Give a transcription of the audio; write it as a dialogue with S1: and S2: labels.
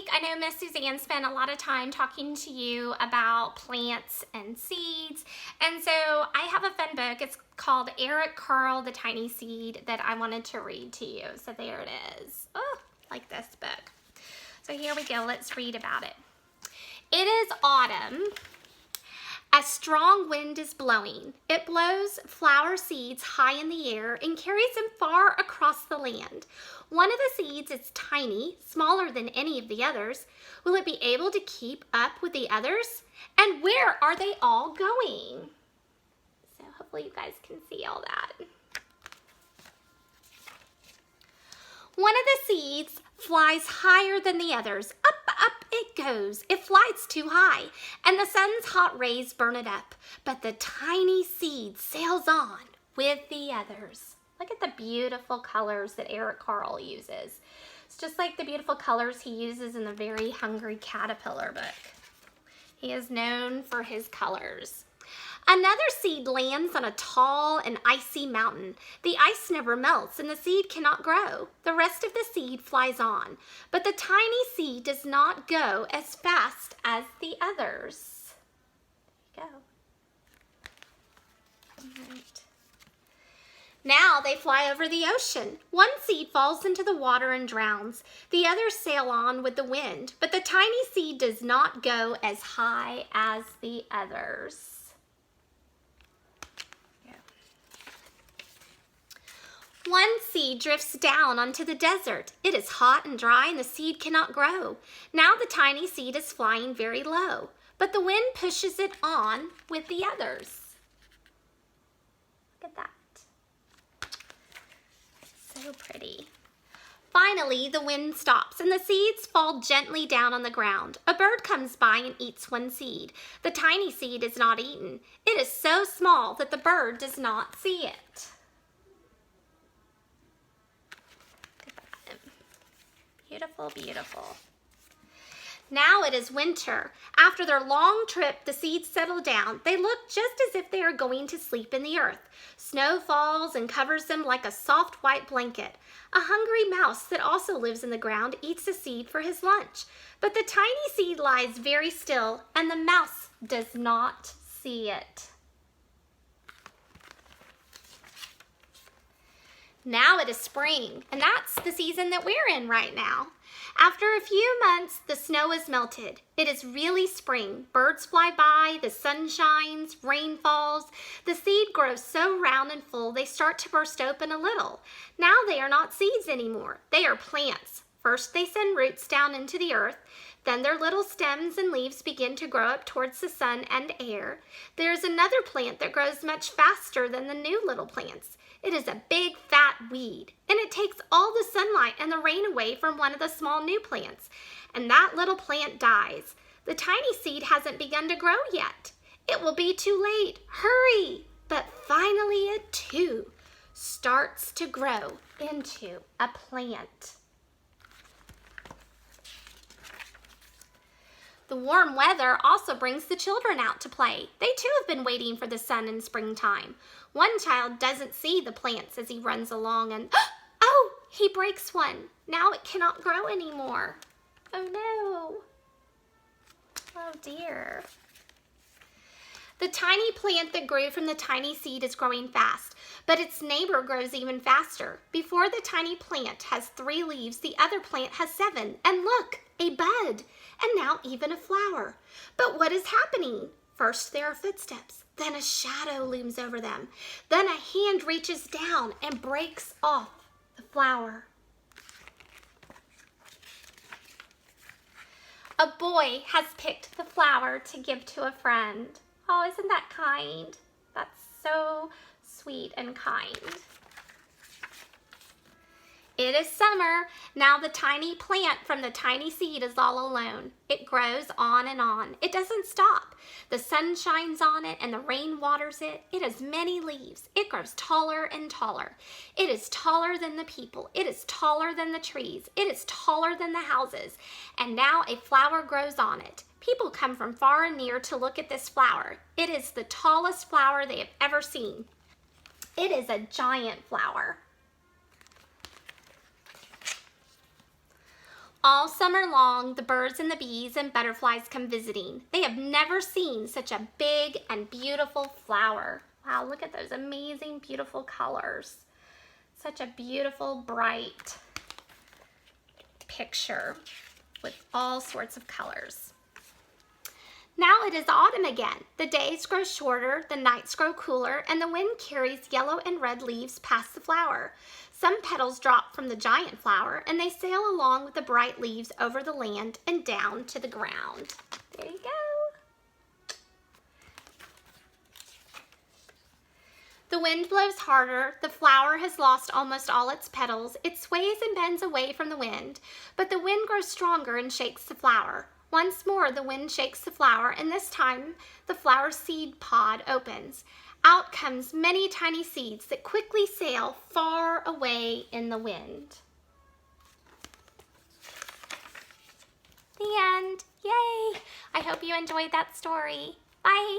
S1: week, I know Miss Suzanne spent a lot of time talking to you about plants and seeds, and so I have a fun book. It's called Eric Carle, The Tiny Seed, that I wanted to read to you. So there it is. Oh, like this book. So here we go. Let's read about it. It is autumn. A strong wind is blowing. It blows flower seeds high in the air and carries them far across the land. One of the seeds is tiny, smaller than any of the others. Will it be able to keep up with the others? And where are they all going? So hopefully you guys can see all that. One of the seeds flies higher than the others. Up it goes. It flies too high, and the sun's hot rays burn it up. But the tiny seed sails on with the others. Look at the beautiful colors that Eric Carle uses. It's just like the beautiful colors he uses in the Very Hungry Caterpillar book. He is known for his colors. Another seed lands on a tall and icy mountain. The ice never melts and the seed cannot grow. The rest of the seed flies on, but the tiny seed does not go as fast as the others. There you go. All right. Now they fly over the ocean. One seed falls into the water and drowns. The others sail on with the wind, but the tiny seed does not go as high as the others. One seed drifts down onto the desert. It is hot and dry and the seed cannot grow. Now the tiny seed is flying very low, but the wind pushes it on with the others. Look at that. So pretty. Finally, the wind stops and the seeds fall gently down on the ground. A bird comes by and eats one seed. The tiny seed is not eaten. It is so small that the bird does not see it. Beautiful, beautiful. Now it is winter. After their long trip, the seeds settle down. They look just as if they are going to sleep in the earth. Snow falls and covers them like a soft white blanket. A hungry mouse that also lives in the ground eats a seed for his lunch. But the tiny seed lies very still, and the mouse does not see it. Now it is spring, and that's the season that we're in right now. After a few months, the snow is melted. It is really spring. Birds fly by, the sun shines, rain falls. The seed grows so round and full they start to burst open a little. Now they are not seeds anymore. They are plants. First they send roots down into the earth. Then their little stems and leaves begin to grow up towards the sun and air. There is another plant that grows much faster than the new little plants. It is a big fat weed, and it takes all the sunlight and the rain away from one of the small new plants, and that little plant dies. The tiny seed hasn't begun to grow yet. It will be too late. Hurry! But finally it too starts to grow into a plant. The warm weather also brings the children out to play. They too have been waiting for the sun in springtime. One child doesn't see the plants as he runs along and, oh, he breaks one. Now it cannot grow anymore. Oh no. Oh dear. The tiny plant that grew from the tiny seed is growing fast, but its neighbor grows even faster. Before the tiny plant has 3 leaves, the other plant has 7. And look, a bud, and now even a flower. But what is happening? First there are footsteps, then a shadow looms over them. Then a hand reaches down and breaks off the flower. A boy has picked the flower to give to a friend. Oh, isn't that kind? That's so sweet and kind. It is summer. Now the tiny plant from the tiny seed is all alone. It grows on and on. It doesn't stop. The sun shines on it and the rain waters it. It has many leaves. It grows taller and taller. It is taller than the people. It is taller than the trees. It is taller than the houses. And now a flower grows on it. People come from far and near to look at this flower. It is the tallest flower they have ever seen. It is a giant flower. All summer long, the birds and the bees and butterflies come visiting. They have never seen such a big and beautiful flower. Wow, look at those amazing, beautiful colors. Such a beautiful, bright picture with all sorts of colors. Now it is autumn again. The days grow shorter, the nights grow cooler, and the wind carries yellow and red leaves past the flower. Some petals drop from the giant flower, and they sail along with the bright leaves over the land and down to the ground. There you go. The wind blows harder. The flower has lost almost all its petals. It sways and bends away from the wind, but the wind grows stronger and shakes the flower. Once more, the wind shakes the flower, and this time the flower seed pod opens. Out comes many tiny seeds that quickly sail far away in the wind. The end. Yay! I hope you enjoyed that story. Bye!